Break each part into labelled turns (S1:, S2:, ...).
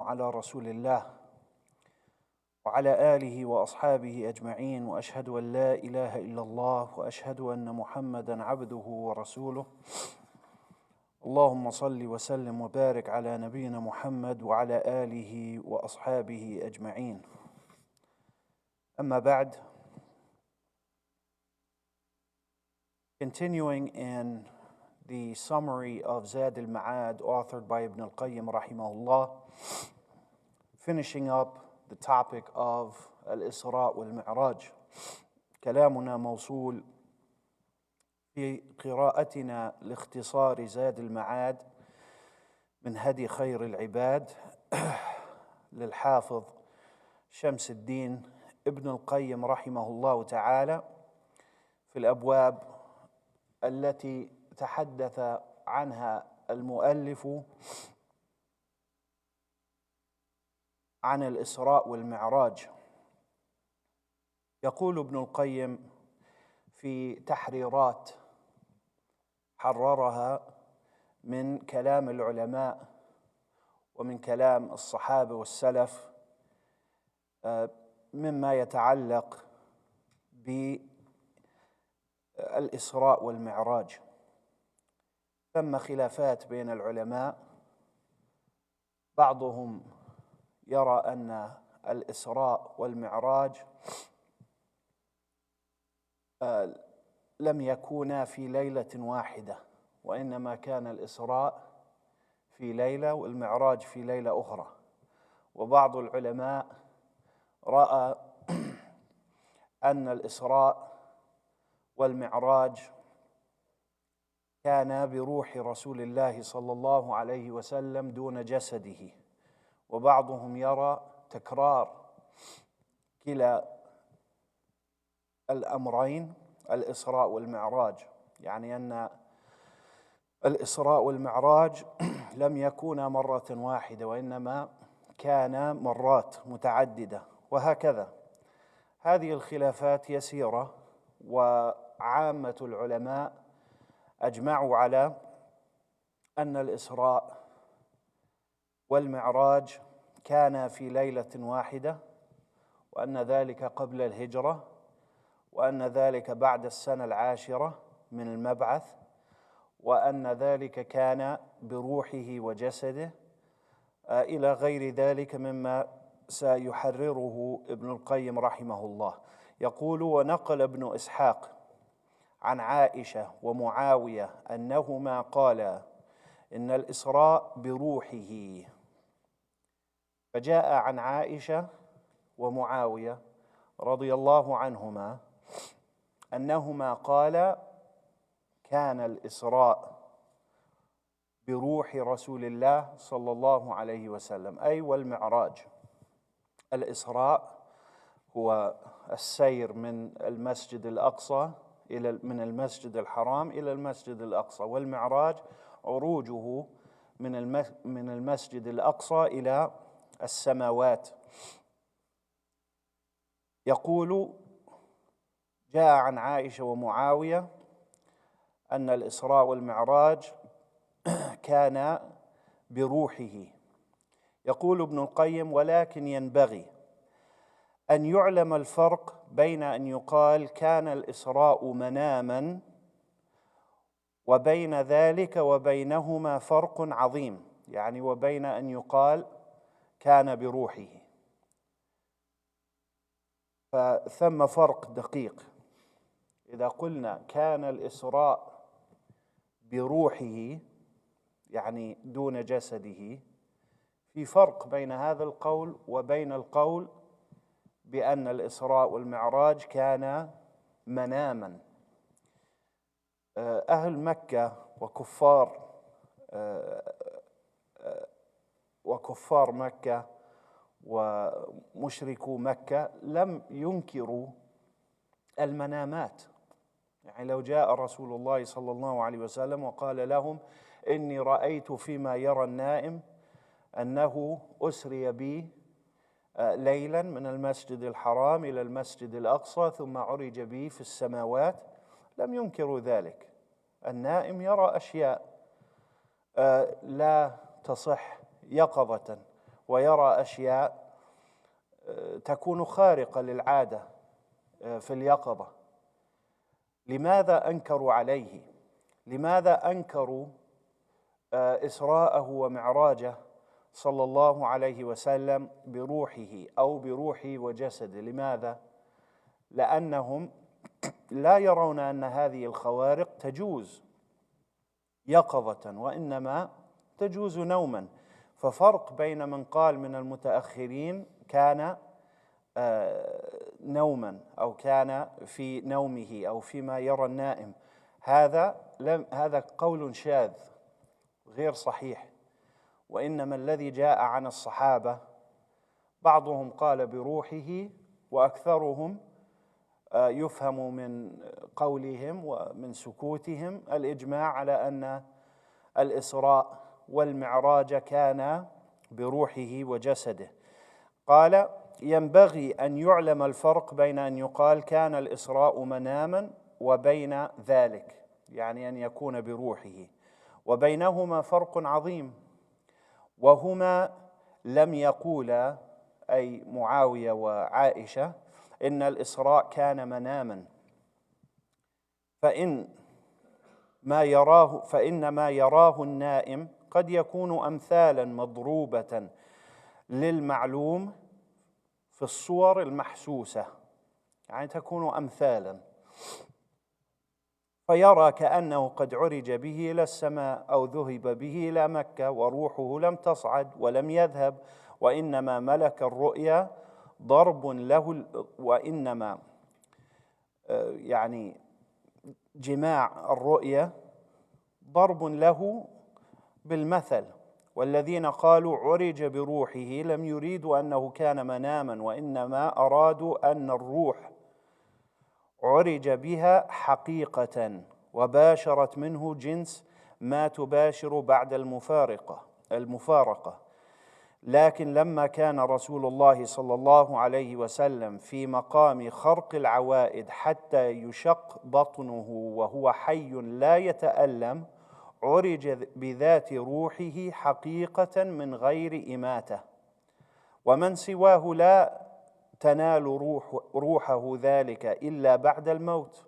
S1: على رسول الله وعلى آله وأصحابه أجمعين، وأشهد أن لا إله إلا الله وأشهد أن محمدًا عبده ورسوله. اللهم صل وسلم وبارك على نبينا محمد وعلى آله وأصحابه أجمعين. أما بعد, continuing in the summary of Zadul-Ma'ad authored by Ibn Al-Qayyim rahimahullah, finishing up the topic of Al-Isra wal-Mi'raj. كلامنا موصول في قراءتنا لاختصار زاد المعاد من هدي خير العباد للحافظ شمس الدين ابن القيم رحمه الله تعالى في الأبواب التي تحدث عنها المؤلف عن الإسراء والمعراج. يقول ابن القيم في تحريرات حررها من كلام العلماء ومن كلام الصحابة والسلف مما يتعلق بالإسراء والمعراج. ثم خلافات بين العلماء، بعضهم يرى أن الإسراء والمعراج لم يكونا في ليلة واحدة، وإنما كان الإسراء في ليلة والمعراج في ليلة أخرى. وبعض العلماء رأى أن الإسراء والمعراج كان بروح رسول الله صلى الله عليه وسلم دون جسده، وبعضهم يرى تكرار كلا الأمرين، الإسراء والمعراج، يعني أن الإسراء والمعراج لم يكونا مرة واحدة وإنما كان مرات متعددة، وهكذا. هذه الخلافات يسيرة، وعامة العلماء أجمعوا على أن الإسراء والمعراج كان في ليلة واحدة، وأن ذلك قبل الهجرة، وأن ذلك بعد السنة 10 من المبعث، وأن ذلك كان بروحه وجسده، إلى غير ذلك مما سيحرره ابن القيم رحمه الله. يقول: ونقل ابن إسحاق عن عائشة ومعاوية أنهما قالا إن الإسراء بروحه. فجاء عن عائشة ومعاوية رضي الله عنهما أنهما قالا كان الإسراء بروح رسول الله صلى الله عليه وسلم، أي والمعراج. الإسراء هو السير من المسجد الأقصى من المسجد الحرام إلى المسجد الأقصى، والمعراج عروجه من المسجد الأقصى إلى السماوات. يقول: جاء عن عائشة ومعاوية أن الإسراء والمعراج كان بروحه. يقول ابن القيم: ولكن ينبغي أن يعلم الفرق بين أن يقال كان الإسراء مناما وبين ذلك وبينهما فرق عظيم، يعني وبين أن يقال كان بروحه، فثم فرق دقيق. إذا قلنا كان الإسراء بروحه يعني دون جسده، في فرق بين هذا القول وبين القول بأن الإسراء والمعراج كان مناما. أهل مكة وكفار مكة ومشركو مكة لم ينكروا المنامات. يعني لو جاء رسول الله صلى الله عليه وسلم وقال لهم: إني رأيت فيما يرى النائم أنه أسري بي ليلا من المسجد الحرام إلى المسجد الأقصى ثم عرج بي في السماوات، لم ينكروا ذلك. النائم يرى أشياء لا تصح يقظة، ويرى أشياء تكون خارقة للعادة في اليقظة. لماذا أنكروا عليه؟ لماذا أنكروا إسراءه ومعراجه صلى الله عليه وسلم بروحه أو بروحه وجسده؟ لماذا؟ لأنهم لا يرون أن هذه الخوارق تجوز يقظة، وإنما تجوز نوما. ففرق بين من قال من المتأخرين كان نوما أو كان في نومه أو فيما يرى النائم، هذا قول شاذ غير صحيح. وإنما الذي جاء عن الصحابة بعضهم قال بروحه، وأكثرهم يفهم من قولهم ومن سكوتهم الإجماع على أن الإسراء والمعراج كان بروحه وجسده. قال: ينبغي أن يعلم الفرق بين أن يقال كان الإسراء مناما وبين ذلك، يعني أن يكون بروحه، وبينهما فرق عظيم. وهما لم يقولا، أي معاوية وعائشة، إن الإسراء كان مناما، فإن ما يراه النائم قد يكون أمثالا مضروبة للمعلوم في الصور المحسوسة، يعني تكون أمثالا، فيرى كأنه قد عرج به إلى السماء أو ذهب به إلى مكة وروحه لم تصعد ولم يذهب، وإنما ملك الرؤيا ضرب له، وإنما يعني جماع الرؤيا ضرب له بالمثل. والذين قالوا عرج بروحه لم يريدوا أنه كان مناما، وإنما أرادوا أن الروح عرج بها حقيقة وباشرت منه جنس ما تباشر بعد المفارقة. لكن لما كان رسول الله صلى الله عليه وسلم في مقام خرق العوائد حتى يشق بطنه وهو حي لا يتألم، عرج بذات روحه حقيقة من غير إماتة، ومن سواه لا تنال روحه ذلك إلا بعد الموت،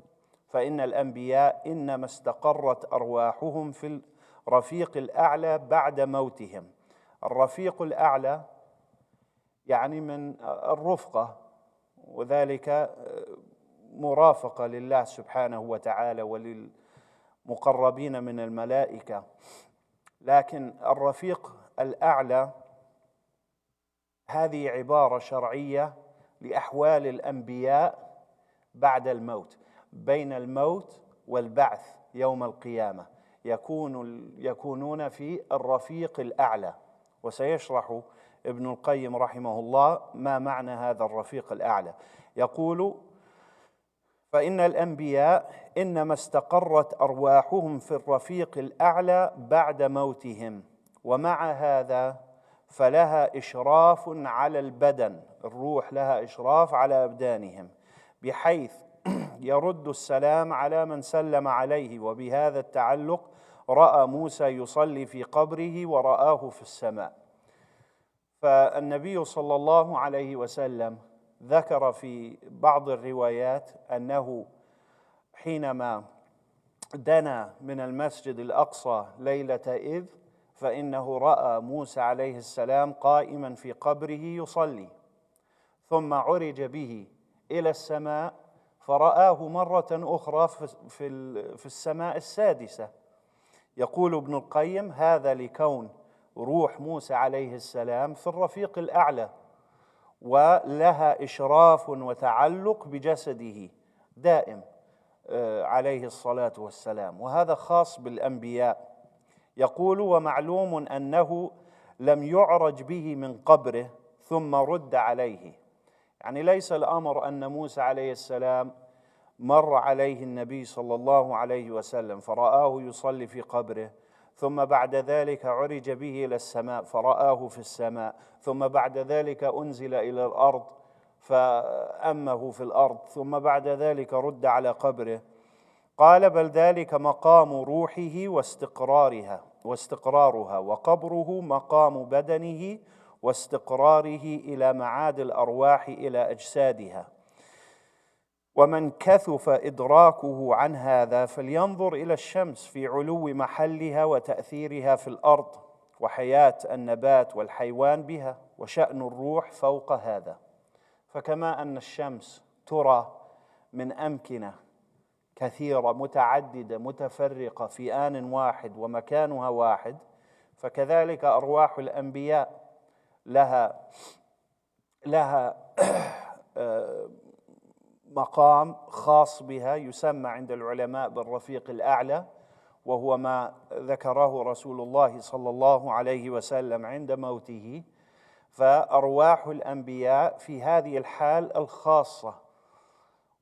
S1: فإن الأنبياء إنما استقرت أرواحهم في الرفيق الأعلى بعد موتهم. الرفيق الأعلى يعني من الرفقة، وذلك مرافقة لله سبحانه وتعالى وللمقربين من الملائكة. لكن الرفيق الأعلى هذه عبارة شرعية لأحوال الأنبياء بعد الموت، بين الموت والبعث يوم القيامة يكونون في الرفيق الأعلى. وسيشرح ابن القيم رحمه الله ما معنى هذا الرفيق الأعلى. يقول: فإن الأنبياء إنما استقرت أرواحهم في الرفيق الأعلى بعد موتهم، ومع هذا فلها إشراف على البدن، الروح لها إشراف على أبدانهم، بحيث يرد السلام على من سلم عليه. وبهذا التعلق رأى موسى يصلي في قبره ورآه في السماء. فالنبي صلى الله عليه وسلم ذكر في بعض الروايات أنه حينما دنا من المسجد الأقصى ليلة إذ، فإنه رأى موسى عليه السلام قائما في قبره يصلي، ثم عرج به إلى السماء فرآه مرة أخرى في السماء السادسة. يقول ابن القيم: هذا لكون روح موسى عليه السلام في الرفيق الأعلى، ولها إشراف وتعلق بجسده دائم عليه الصلاة والسلام، وهذا خاص بالأنبياء. يقول: ومعلوم أنه لم يعرج به من قبره ثم رد عليه، يعني ليس الأمر أن موسى عليه السلام مر عليه النبي صلى الله عليه وسلم فرآه يصلي في قبره، ثم بعد ذلك عرج به إلى السماء فرآه في السماء، ثم بعد ذلك أنزل إلى الأرض فأمه في الأرض، ثم بعد ذلك رد على قبره. قال: بل ذلك مقام روحه واستقرارها، وقبره مقام بدنه واستقراره إلى معاد الأرواح إلى أجسادها. ومن كثف إدراكه عن هذا فلينظر إلى الشمس في علو محلها وتأثيرها في الأرض وحياة النبات والحيوان بها وشأن الروح فوق هذا. فكما أن الشمس ترى من أمكنة كثيرة متعددة متفرقة في آن واحد ومكانها واحد، فكذلك أرواح الأنبياء لها مقام خاص بها يسمى عند العلماء بالرفيق الأعلى، وهو ما ذكره رسول الله صلى الله عليه وسلم عند موته. فأرواح الأنبياء في هذه الحال الخاصة،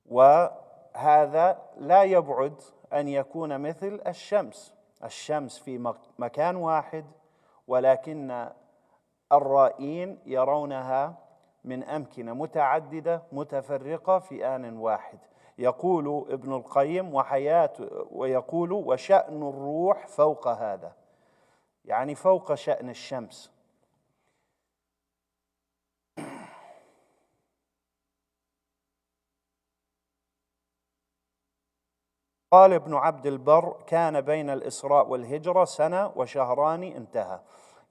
S1: وهذا لا يبعد أن يكون مثل الشمس في مكان واحد، ولكن الرائين يرونها من أمكنة متعددة متفرقة في آن واحد. يقول ابن القيم ويقول وشأن الروح فوق هذا، يعني فوق شأن الشمس. قال ابن عبد البر كان بين الإسراء والهجرة سنة وشهران انتهى.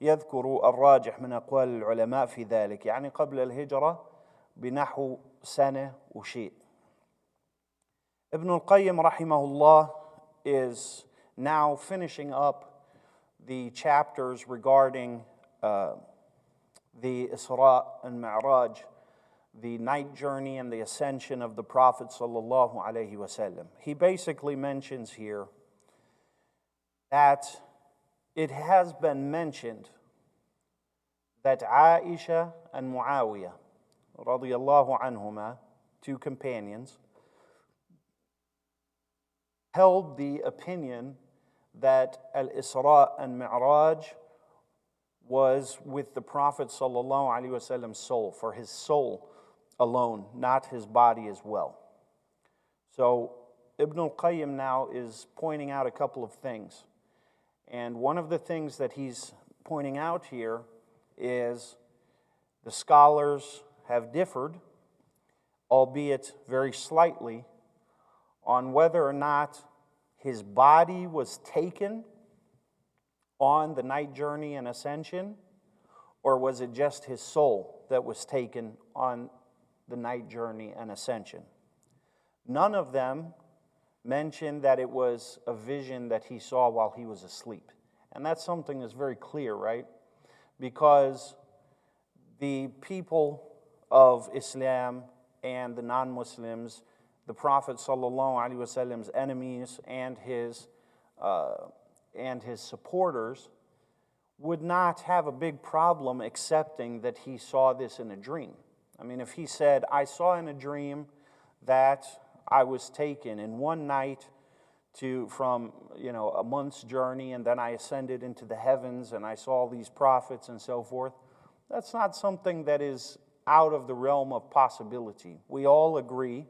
S1: يذكر الراجح من أقوال العلماء في ذلك، يعني قبل الهجرة بنحو سنة وشيء. Ibn al-Qayyim rahimahullah is now finishing up the chapters regarding the Isra and Mi'raj, the night journey and the ascension of the Prophet sallallahu alaihi wasallam. He basically mentions here that it has been mentioned that Aisha and Muawiyah radiyallahu anhuma, two companions, held the opinion that Al-Isra and Mi'raj was with the Prophet sallallahu alaihi wasallam's soul, for his soul alone, not his body as well. So Ibn al-Qayyim now is pointing out a couple of things. And one of the things that he's pointing out here is the scholars have differed, albeit very slightly, on whether or not his body was taken on the night journey and ascension, or was it just his soul that was taken on the night journey and ascension. None of them mentioned that it was a vision that he saw while he was asleep. And that's something that's very clear, right? Because the people of Islam and the non-Muslims, the Prophet sallallahu alaihi wasallam's enemies and his supporters would not have a big problem accepting that he saw this in a dream. I mean, if he said, I saw in a dream that I was taken in one night from a month's journey, and then I ascended into the heavens and I saw these prophets and so forth, that's not something that is out of the realm of possibility. We all agree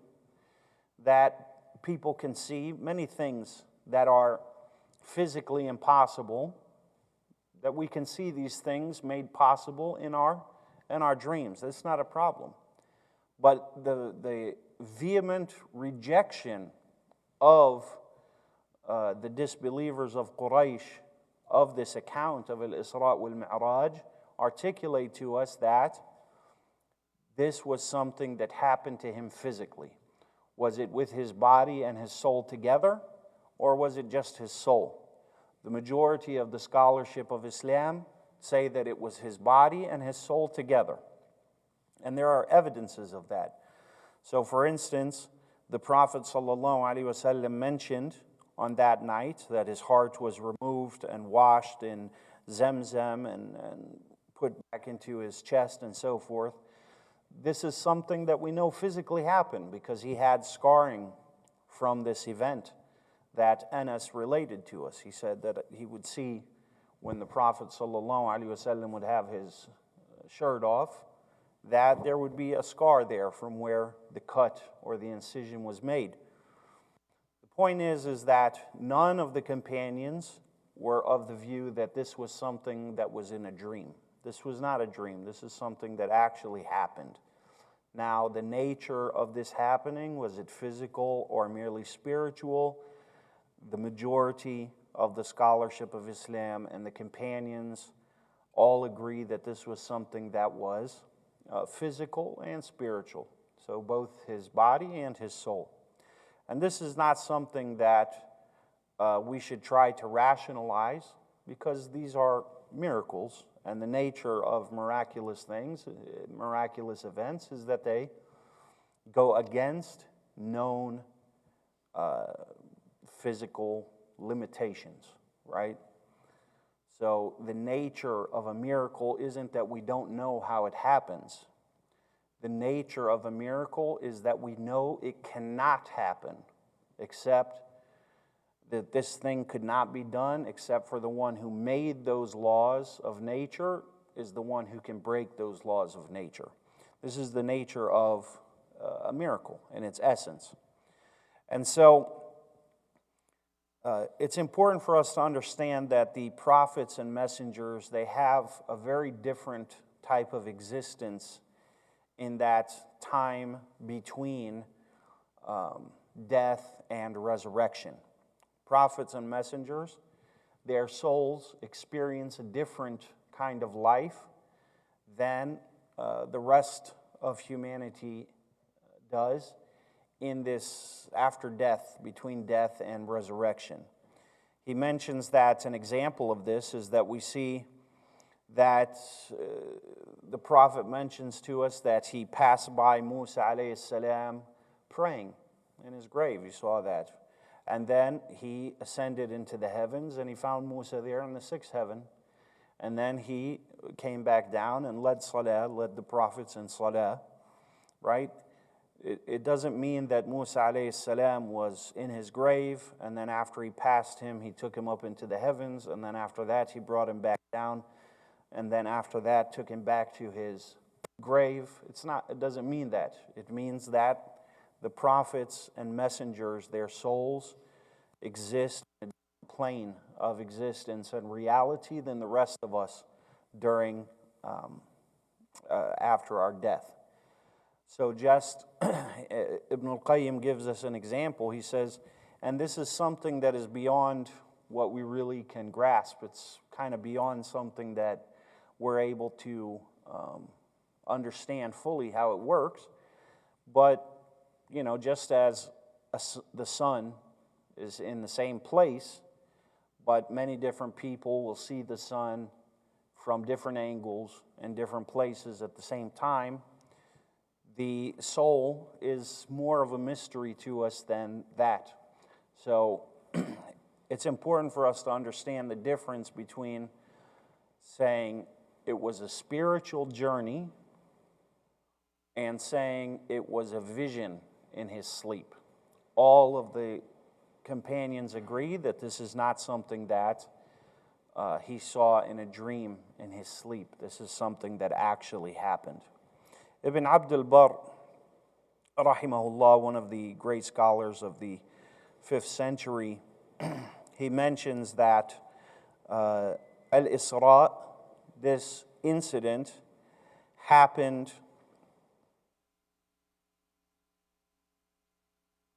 S1: that people can see many things that are physically impossible, that we can see these things made possible in our dreams. That's not a problem. But the vehement rejection of the disbelievers of Quraysh of this account of Al-Isra wal-Mi'raj articulate to us that this was something that happened to him physically. Was it with his body and his soul together, or was it just his soul? The majority of the scholarship of Islam say that it was his body and his soul together. And there are evidences of that. So for instance, the Prophet ﷺ mentioned on that night that his heart was removed and washed in Zamzam and put back into his chest and so forth. This is something that we know physically happened because he had scarring from this event that Anas related to us. He said that he would see when the Prophet ﷺ would have his shirt off, that there would be a scar there from where the cut or the incision was made. The point is that none of the companions were of the view that this was something that was in a dream. This was not a dream. This is something that actually happened. Now, the nature of this happening, was it physical or merely spiritual? The majority of the scholarship of Islam and the companions all agree that this was something that was physical and spiritual. So both his body and his soul. And this is not something that we should try to rationalize, because these are miracles, and the nature of miraculous things, miraculous events, is that they go against known physical limitations, right? So the nature of a miracle isn't that we don't know how it happens. The nature of a miracle is that we know it cannot happen, except that this thing could not be done except for the one who made those laws of nature is the one who can break those laws of nature. This is the nature of a miracle in its essence. And so it's important for us to understand that the prophets and messengers, they have a very different type of existence in that time between death and resurrection. Prophets and messengers, their souls experience a different kind of life than the rest of humanity does in this after death, between death and resurrection. He mentions that an example of this is that we see that the Prophet mentions to us that he passed by Musa alayhi salam praying in his grave. You saw that. And then he ascended into the heavens, and he found Musa there in the sixth heaven. And then he came back down and led salah, led the prophets in salah, right? It doesn't mean that Musa alayhi salam was in his grave, and then after he passed him, he took him up into the heavens, and then after that, he brought him back down, and then after that, took him back to his grave. It doesn't mean that. It means that the prophets and messengers, their souls exist in a plane of existence and reality than the rest of us during after our death. So just Ibn Al-Qayyim gives us an example. He says, and this is something that is beyond what we really can grasp. It's kind of beyond something that we're able to understand fully how it works. But you know, just as the sun is in the same place, but many different people will see the sun from different angles and different places at the same time, the soul is more of a mystery to us than that. So it's important for us to understand the difference between saying it was a spiritual journey and saying it was a vision in his sleep. All of the companions agree that this is not something that he saw in a dream in his sleep. This is something that actually happened. Ibn Abdul Barr, rahimahullah, one of the great scholars of the 5th century, he mentions that Al-Isra, this incident, happened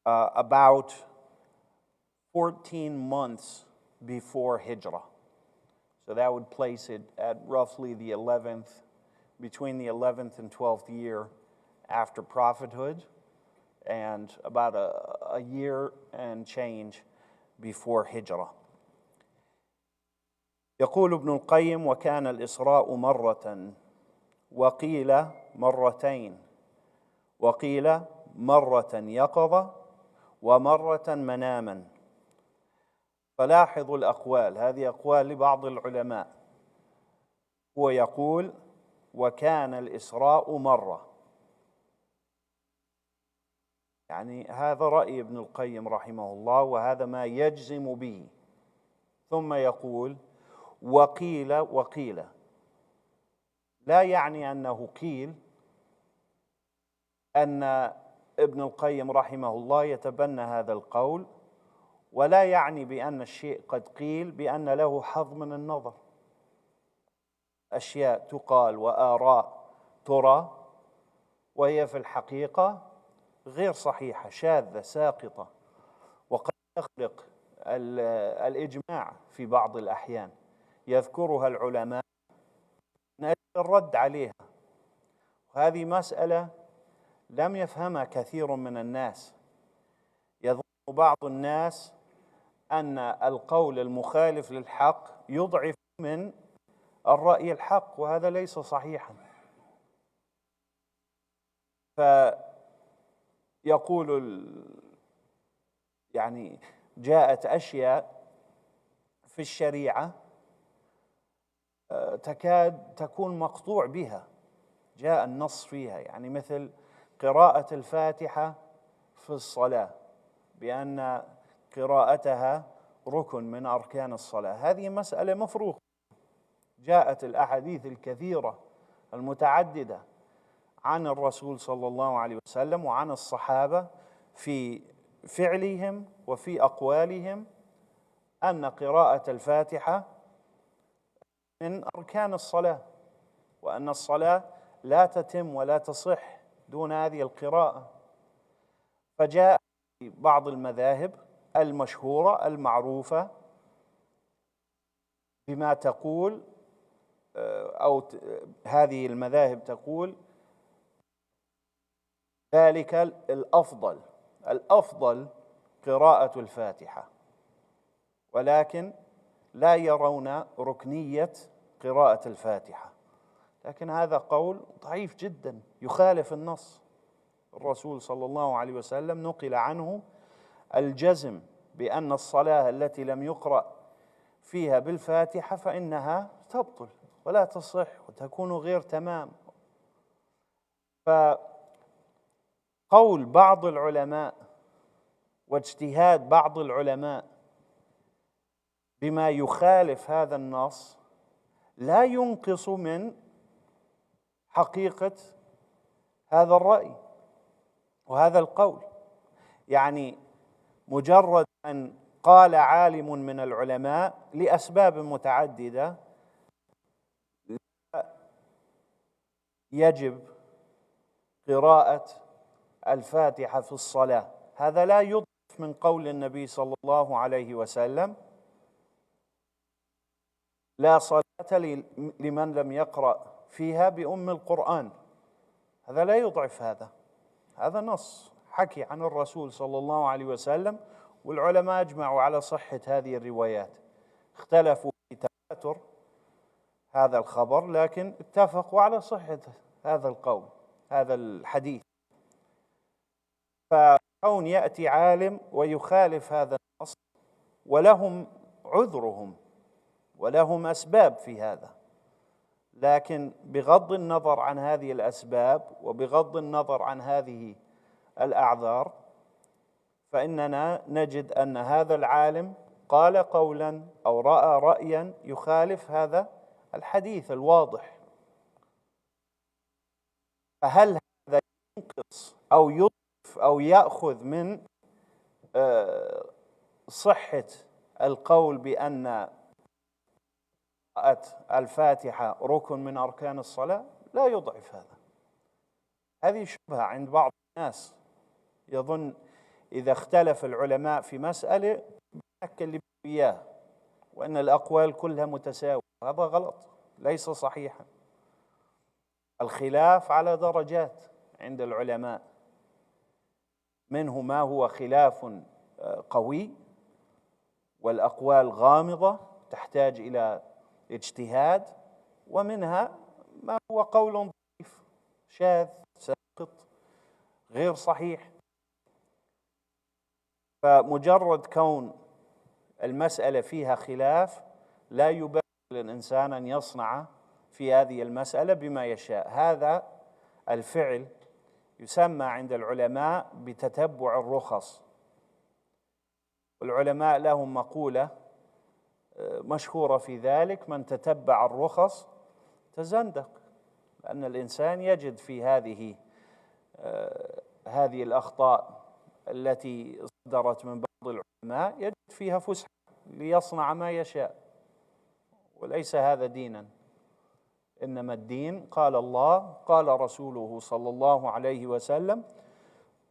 S1: about 14 months before Hijrah. So that would place it at roughly the 11th, between the 11th and 12th year after prophethood, and about a year and change before Hijrah. يقول ابن القيم وكان الإسراء مرة وقيل مرتين وقيل مرة يقظة ومرة مناما. فلاحظوا الأقوال، هذه أقوال لبعض العلماء. هو يقول وكان الإسراء مرة، يعني هذا رأي ابن القيم رحمه الله، وهذا ما يجزم به. ثم يقول وقيل وقيل، لا يعني أنه قيل أن ابن القيم رحمه الله يتبنى هذا القول، ولا يعني بأن الشيء قد قيل بأن له حظ من النظر. أشياء تقال وآراء ترى وهي في الحقيقة غير صحيحة، شاذة ساقطة، وقد تخلق الإجماع في بعض الأحيان يذكرها العلماء من أجل الرد عليها. وهذه مسألة لم يفهمها كثير من الناس. يظن بعض الناس أن القول المخالف للحق يضعف من الرأي الحق، وهذا ليس صحيحا. فيقول يعني جاءت أشياء في الشريعة تكاد تكون مقطوع بها، جاء النص فيها، يعني مثل قراءة الفاتحة في الصلاة بأن قراءتها ركن من أركان الصلاة. هذه مسألة مفروغ، جاءت الأحاديث الكثيرة المتعددة عن الرسول صلى الله عليه وسلم وعن الصحابة في فعلهم وفي أقوالهم أن قراءة الفاتحة من أركان الصلاة، وأن الصلاة لا تتم ولا تصح دون هذه القراءة. فجاء بعض المذاهب المشهورة المعروفة بما تقول، أو هذه المذاهب تقول ذلك الأفضل قراءة الفاتحة، ولكن لا يرون ركنية قراءة الفاتحة. لكن هذا قول ضعيف جدا يخالف النص. الرسول صلى الله عليه وسلم نقل عنه الجزم بأن الصلاة التي لم يقرأ فيها بالفاتحة فإنها تبطل ولا تصح وتكون غير تمام. فقول بعض العلماء واجتهاد بعض العلماء بما يخالف هذا النص لا ينقص من حقيقة هذا الرأي وهذا القول. يعني مجرد أن قال عالم من العلماء لأسباب متعددة يجب قراءة الفاتحة في الصلاة، هذا لا يضعف من قول النبي صلى الله عليه وسلم: لا صلاة لمن لم يقرأ فيها بأم القرآن. هذا لا يضعف هذا نص حكي عن الرسول صلى الله عليه وسلم، والعلماء أجمعوا على صحة هذه الروايات. اختلفوا في تواتر هذا الخبر، لكن اتفقوا على صحة هذا القول، هذا الحديث. فكون يأتي عالم ويخالف هذا النص، ولهم عذرهم ولهم أسباب في هذا، لكن بغض النظر عن هذه الأسباب وبغض النظر عن هذه الأعذار، فإننا نجد أن هذا العالم قال قولا أو رأى رأيا يخالف هذا الحديث الواضح. فهل هذا ينقص أو يضيف أو يأخذ من صحة القول بأن قراءة الفاتحة ركن من أركان الصلاة؟ لا يضعف هذا. هذه شبهة عند بعض الناس، يظن إذا اختلف العلماء في مسألة نأكل إياه وأن الأقوال كلها متساوية. هذا غلط، ليس صحيحا. الخلاف على درجات عند العلماء، منه ما هو خلاف قوي والأقوال غامضة تحتاج إلى اجتهاد، ومنها ما هو قول ضعيف شاذ ساقط غير صحيح. فمجرد كون المسألة فيها خلاف لا يبرر للإنسان أن يصنع في هذه المسألة بما يشاء. هذا الفعل يسمى عند العلماء بتتبع الرخص. والعلماء لهم مقولة مشهورة في ذلك: من تتبع الرخص تزندق. لأن الإنسان يجد في هذه الأخطاء التي صدرت من بعض العلماء، يجد فيها فسحة ليصنع ما يشاء، وليس هذا دينا. إنما الدين قال الله قال رسوله صلى الله عليه وسلم،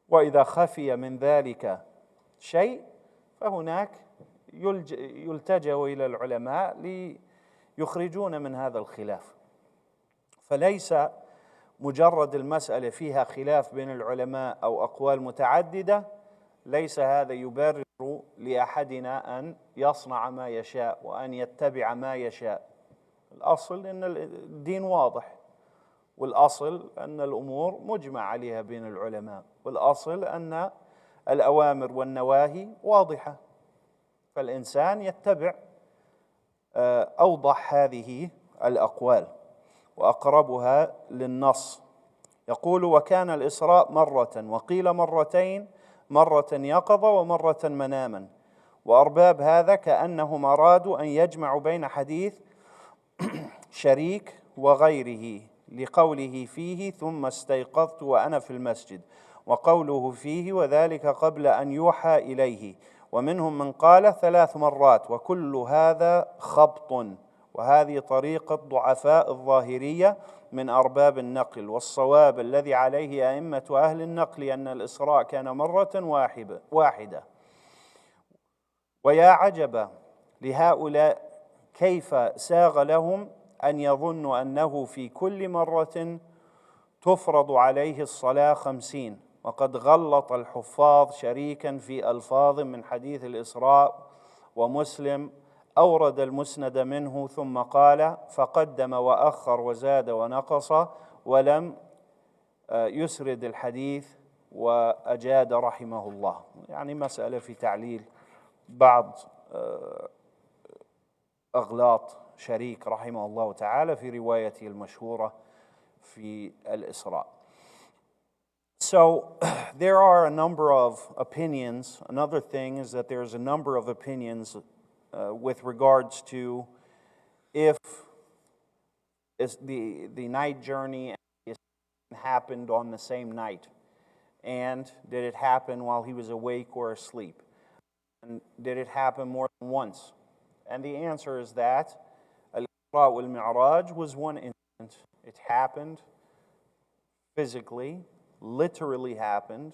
S1: وإذا خفي من ذلك شيء فهناك يلتجأ إلى العلماء ليخرجون من هذا الخلاف. فليس مجرد المسألة فيها خلاف بين العلماء أو أقوال متعددة، ليس هذا يبرر لأحدنا أن يصنع ما يشاء وأن يتبع ما يشاء. الأصل أن الدين واضح، والأصل أن الأمور مجمع عليها بين العلماء، والأصل أن الأوامر والنواهي واضحة، فالإنسان يتبع أوضح هذه الأقوال وأقربها للنص. يقول: وكان الإسراء مرة، وقيل مرتين، مرة يقظة ومرة مناما. وأرباب هذا كأنهم أرادوا أن يجمعوا بين حديث شريك وغيره لقوله فيه ثم استيقظت وأنا في المسجد، وقوله فيه وذلك قبل أن يوحى إليه. ومنهم من قال 3 مرات، وكل هذا خبط، وهذه طريقة ضعفاء الظاهرية من أرباب النقل. والصواب الذي عليه أئمة أهل النقل أن الإسراء كان مرة واحدة. ويا عجب لهؤلاء كيف ساغ لهم أن يظنوا أنه في كل مرة تفرض عليه الصلاة 50، وقد غلط الحفاظ شريكا في ألفاظ من حديث الإسراء، ومسلم أورد المسند منه ثم قال فقدم وأخر وزاد ونقص، ولم يسرد الحديث وأجاد رحمه الله. يعني مسألة في تعليل بعض أغلاط شريك رحمه الله تعالى في روايته المشهورة في الإسراء. So there are a number of opinions. Another thing is that there's a number of opinions with regards to if the night journey happened on the same night, and did it happen while he was awake or asleep, and did it happen more than once? And the answer is that Al-Isra wal-Mi'raj was one incident. It happened physically, literally happened,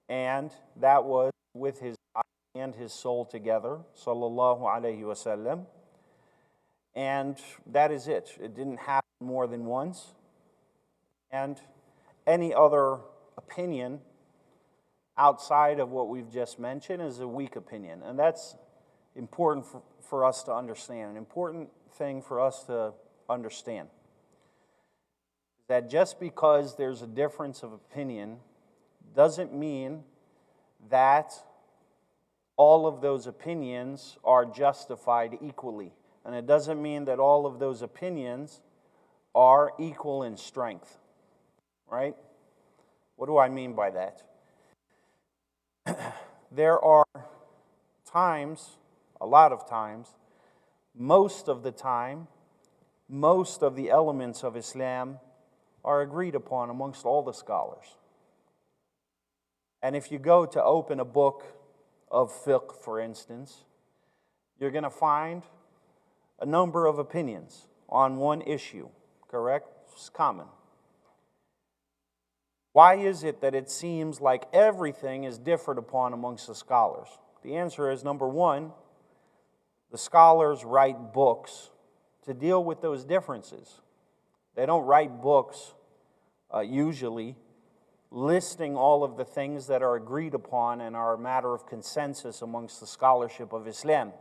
S1: and that was with his body and his soul together, sallallahu alayhi wasallam. And that is it. It didn't happen more than once. And any other opinion outside of what we've just mentioned is a weak opinion. And that's important for us to understand, an important thing for us to understand. That just because there's a difference of opinion doesn't mean that all of those opinions are justified equally. And it doesn't mean that all of those opinions are equal in strength, right? What do I mean by that? There are times, a lot of times, most of the time, most of the elements of Islam are agreed upon amongst all the scholars. And if you go to open a book of fiqh, for instance, you're going to find a number of opinions on one issue, correct? It's common. Why is it that it seems like everything is differed upon amongst the scholars? The answer is, number one, the scholars write books to deal with those differences. They don't write books usually listing all of the things that are agreed upon and are a matter of consensus amongst the scholarship of Islam.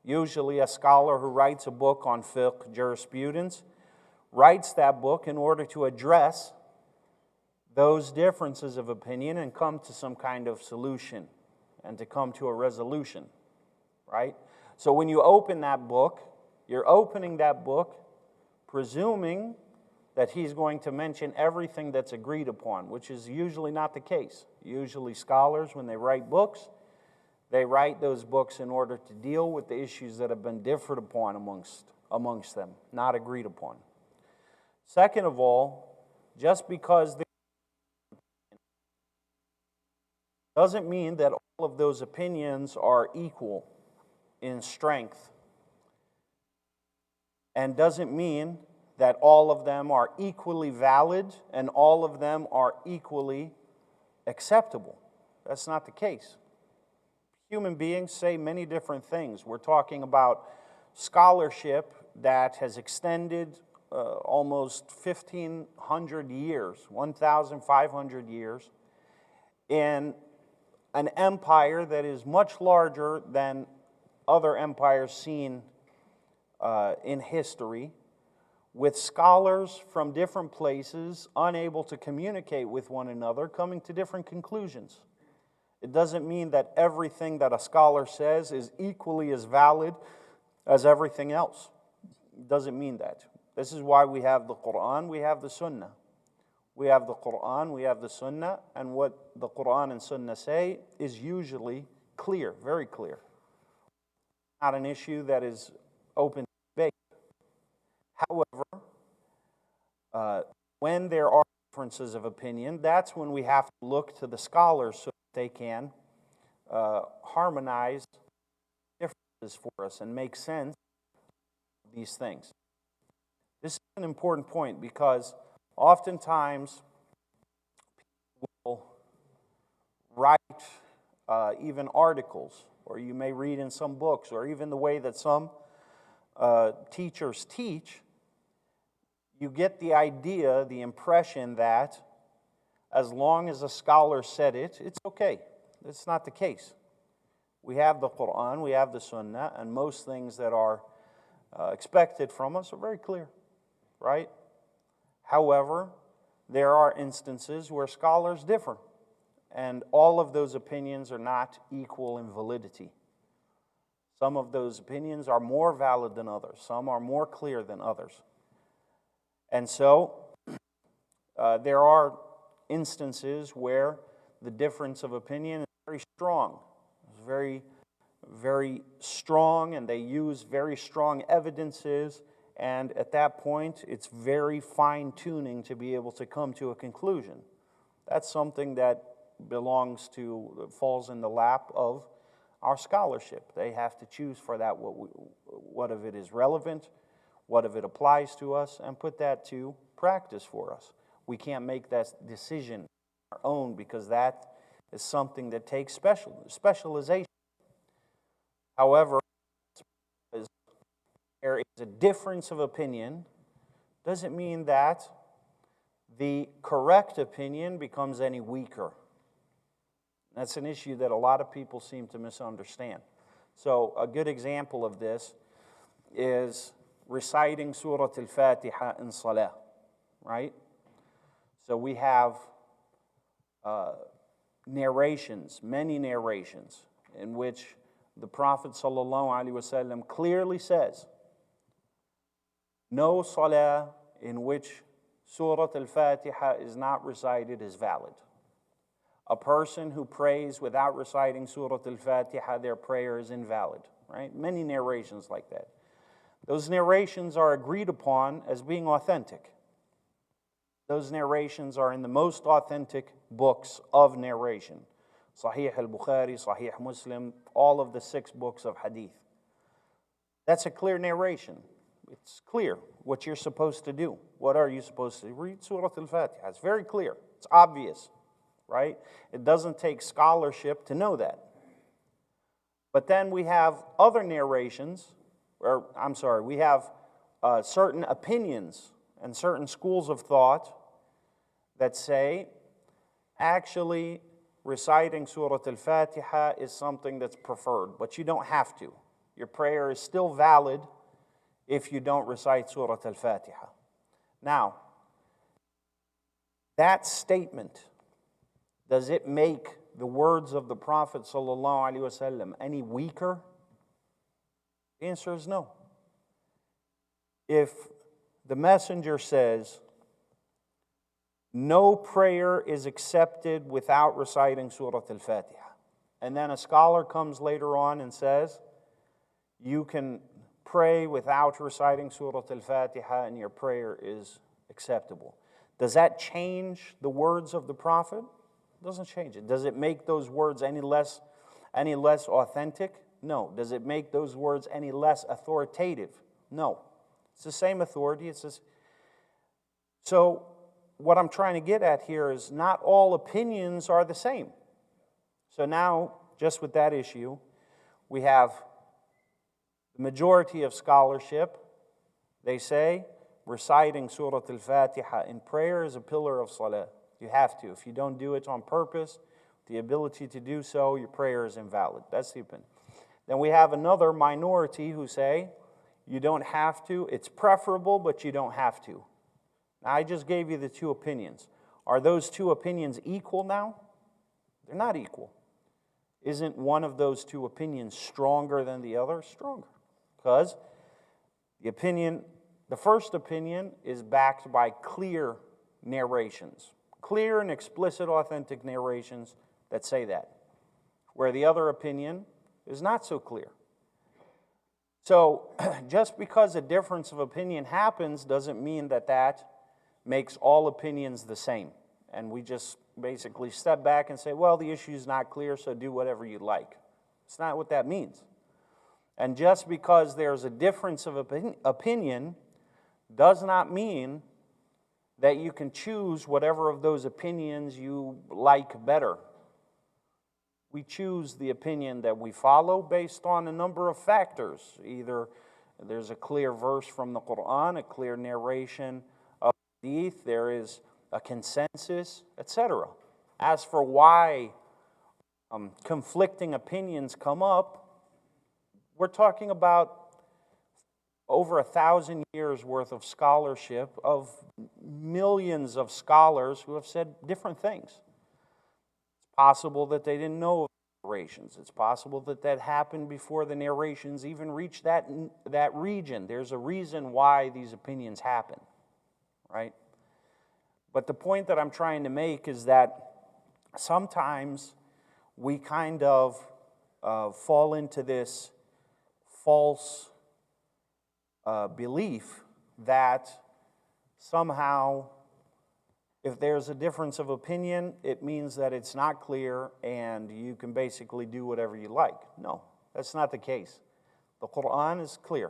S1: Usually a scholar who writes a book on fiqh, jurisprudence, writes that book in order to address those differences of opinion and come to some kind of solution and to come to a resolution, right? So when you open that book, you're opening that book presuming that he's going to mention everything that's agreed upon, which is usually not the case. Usually scholars, when they write books, they write those books in order to deal with the issues that have been differed upon amongst them, not agreed upon. Second of all, just because they doesn't mean that all of those opinions are equal in strength, and doesn't mean that all of them are equally valid and all of them are equally acceptable. That's not the case. Human beings say many different things. We're talking about scholarship that has extended almost 1,500 years, 1,500 years, in an empire that is much larger than other empires seen in history, with scholars from different places unable to communicate with one another, coming to different conclusions. It doesn't mean that everything that a scholar says is equally as valid as everything else. It doesn't mean that. This is why we have the Quran, we have the Sunnah. We have the Quran, we have the Sunnah, and what the Quran and Sunnah say is usually clear, very clear. Not an issue that is open to debate. However, when there are differences of opinion, that's when we have to look to the scholars so that they can harmonize differences for us and make sense of these things. This is an important point because oftentimes people will write even articles, or you may read in some books, or even the way that some teachers teach, you get the idea, the impression that as long as a scholar said it, it's okay. It's not the case. We have the Quran, we have the Sunnah, and most things that are expected from us are very clear, right? However, there are instances where scholars differ, and all of those opinions are not equal in validity. Some of those opinions are more valid than others. Some are more clear than others. And so, there are instances where the difference of opinion is very strong. It's very, very strong, and they use very strong evidences, and at that point, it's very fine-tuning to be able to come to a conclusion. That's something that falls in the lap of our scholarship. They have to choose for that what of it is relevant, what of it applies to us, and put that to practice for us. We can't make that decision on our own because that is something that takes specialization. However, there is a difference of opinion, doesn't mean that the correct opinion becomes any weaker. That's an issue that a lot of people seem to misunderstand. So a good example of this is reciting Surah Al-Fatiha in Salah, right? So we have narrations, many narrations, in which the Prophet ﷺ clearly says, no Salah in which Surah Al-Fatiha is not recited is valid. A person who prays without reciting Surah Al-Fatiha, their prayer is invalid, right? Many narrations like that. Those narrations are agreed upon as being authentic. Those narrations are in the most authentic books of narration. Sahih al-Bukhari, Sahih Muslim, all of the 6 books of hadith. That's a clear narration. It's clear what you're supposed to do. What are you supposed to do? Read Surah Al-Fatiha. It's very clear. It's obvious, right? It doesn't take scholarship to know that. But then we have other narrations, we have certain opinions and certain schools of thought that say, actually, reciting Surah Al-Fatiha is something that's preferred, but you don't have to. Your prayer is still valid if you don't recite Surah Al-Fatiha. Now, that statement, does it make the words of the Prophet ﷺ any weaker? The answer is no. If the messenger says, no prayer is accepted without reciting Surah Al-Fatiha, and then a scholar comes later on and says, you can pray without reciting Surah Al-Fatiha and your prayer is acceptable. Does that change the words of the Prophet? It doesn't change it. Does it make those words any less authentic? No. Does it make those words any less authoritative? No. It's the same authority. So what I'm trying to get at here is not all opinions are the same. So now, just with that issue, we have the majority of scholarship. They say reciting Surah Al-Fatiha in prayer is a pillar of salah. You have to. If you don't do it on purpose, the ability to do so, your prayer is invalid. That's the opinion. Then we have another minority who say you don't have to. It's preferable, but you don't have to. Now, I just gave you the two opinions. Are those two opinions equal now? They're not equal. Isn't one of those two opinions stronger than the other? Stronger. Because the first opinion is backed by clear narrations. Clear and explicit, authentic narrations that say that. Where the other opinion is not so clear. So, just because a difference of opinion happens doesn't mean that that makes all opinions the same. And we just basically step back and say, well, the issue is not clear, so do whatever you like. It's not what that means. And just because there's a difference of opinion does not mean that you can choose whatever of those opinions you like better. We choose the opinion that we follow based on a number of factors. Either there's a clear verse from the Quran, a clear narration of hadith, there is a consensus, etc. As for why conflicting opinions come up, we're talking about over 1,000 years worth of scholarship of millions of scholars who have said different things. It's possible that they didn't know of narrations. It's possible that that happened before the narrations even reached that region. There's a reason why these opinions happen, right? But the point that I'm trying to make is that sometimes we kind of fall into this false belief that somehow if there's a difference of opinion, it means that it's not clear and you can basically do whatever you like. No, that's not the case. The Quran is clear.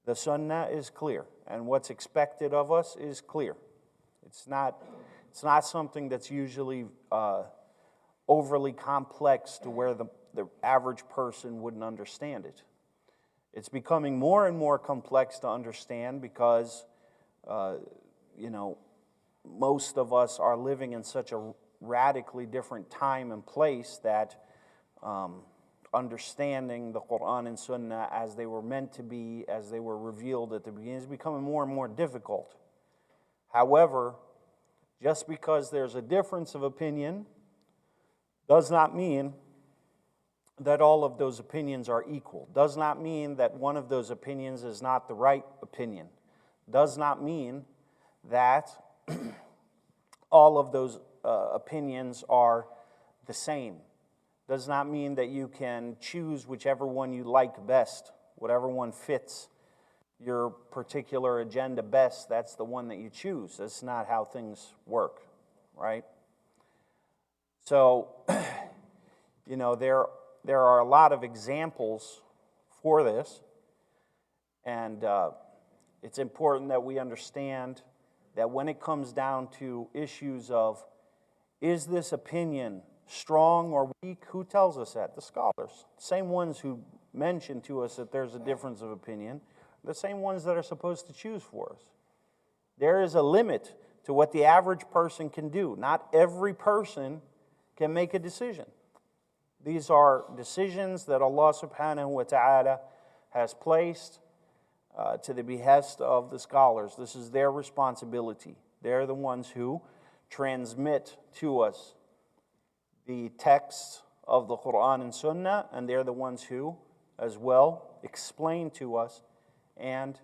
S1: The Sunnah is clear. And what's expected of us is clear. It's not something that's usually overly complex to where the average person wouldn't understand it. It's becoming more and more complex to understand because, most of us are living in such a radically different time and place that understanding the Quran and Sunnah as they were meant to be, as they were revealed at the beginning, is becoming more and more difficult. However, just because there's a difference of opinion does not mean that all of those opinions are equal. Does not mean that one of those opinions is not the right opinion. Does not mean that all of those opinions are the same. Does not mean that you can choose whichever one you like best, whatever one fits your particular agenda best, that's the one that you choose. That's not how things work, right? So, there are a lot of examples for this, and it's important that we understand that when it comes down to issues of, is this opinion strong or weak? Who tells us that? The scholars. Same ones who mention to us that there's a difference of opinion, the same ones that are supposed to choose for us. There is a limit to what the average person can do. Not every person can make a decision. These are decisions that Allah subhanahu wa ta'ala has placed to the behest of the scholars. This is their responsibility. They're the ones who transmit to us the texts of the Quran and Sunnah, and they're the ones who, as well, explain to us and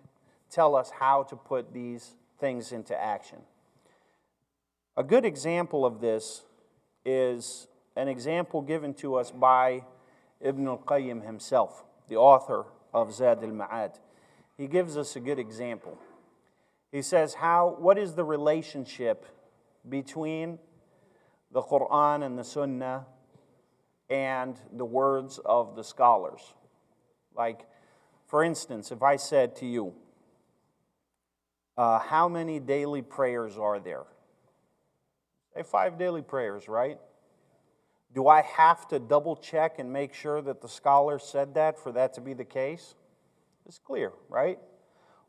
S1: tell us how to put these things into action. A good example of this is an example given to us by Ibn Al-Qayyim himself, the author of Zadul-Ma'ad. He gives us a good example. He says, what is the relationship between the Quran and the Sunnah and the words of the scholars? Like, for instance, if I said to you, How many daily prayers are there? Say 5 daily prayers, right? Do I have to double check and make sure that the scholar said that for that to be the case? It's clear, right?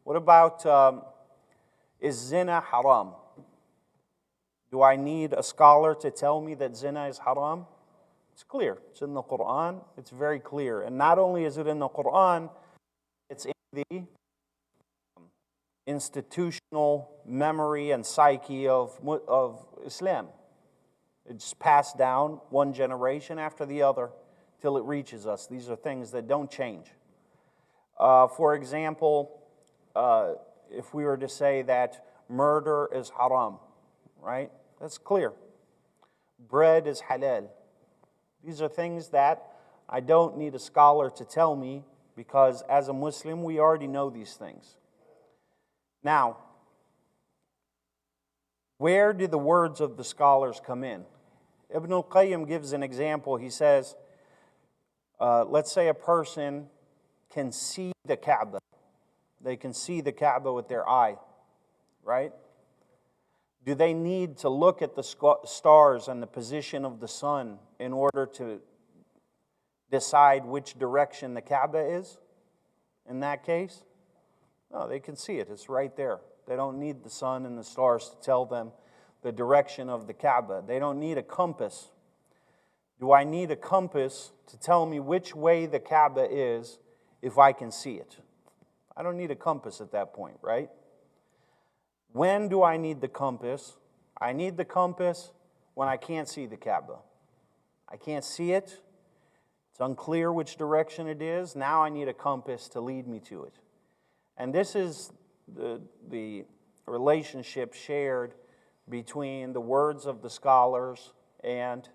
S1: What about, is zina haram? Do I need a scholar to tell me that zina is haram? It's clear. It's in the Quran. It's very clear. And not only is it in the Quran, it's in the institutional memory and psyche of Islam. It's passed down one generation after the other till it reaches us. These are things that don't change. For example, if we were to say that murder is haram, right? That's clear. Bread is halal. These are things that I don't need a scholar to tell me because as a Muslim, we already know these things. Now, where do the words of the scholars come in? Ibn Al-Qayyim gives an example. He says, let's say a person can see the Kaaba. They can see the Kaaba with their eye, right? Do they need to look at the stars and the position of the sun in order to decide which direction the Kaaba is in that case? No, they can see it. It's right there. They don't need the sun and the stars to tell them the direction of the Kaaba. They don't need a compass. Do I need a compass to tell me which way the Kaaba is if I can see it? I don't need a compass at that point, right? When do I need the compass? I need the compass when I can't see the Kaaba. I can't see it. It's unclear which direction it is. Now I need a compass to lead me to it. And this is the relationship shared between the words of the scholars and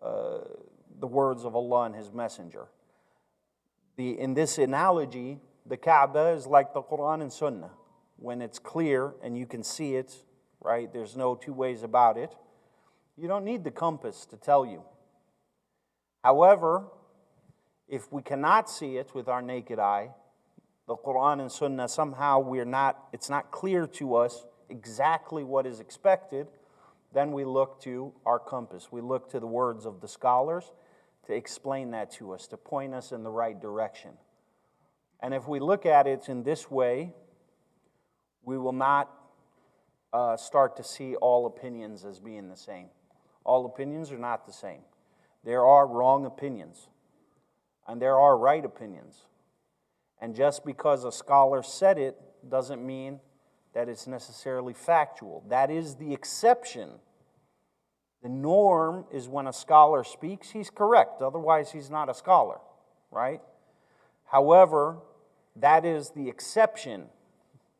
S1: the words of Allah and His Messenger. In this analogy, the Kaaba is like the Quran and Sunnah. When it's clear and you can see it, right, there's no two ways about it, you don't need the compass to tell you. However, if we cannot see it with our naked eye, the Quran and Sunnah, somehow it's not clear to us exactly what is expected, then we look to our compass. We look to the words of the scholars to explain that to us, to point us in the right direction. And if we look at it in this way, we will not start to see all opinions as being the same. All opinions are not the same. There are wrong opinions, and there are right opinions. And just because a scholar said it doesn't mean that it's necessarily factual. That is the exception. The norm is when a scholar speaks, he's correct. Otherwise, he's not a scholar, right? However, that is the exception.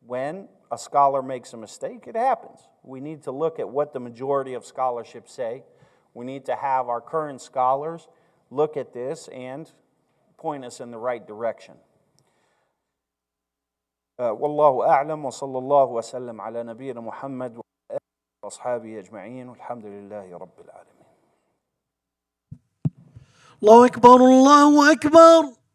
S1: When a scholar makes a mistake, it happens. We need to look at what the majority of scholarship say. We need to have our current scholars look at this and point us in the right direction. والله أعلم وصلى الله وسلم على نبينا محمد وآله وأصحابه أجمعين والحمد لله رب العالمين.
S2: الله أكبر الله أكبر.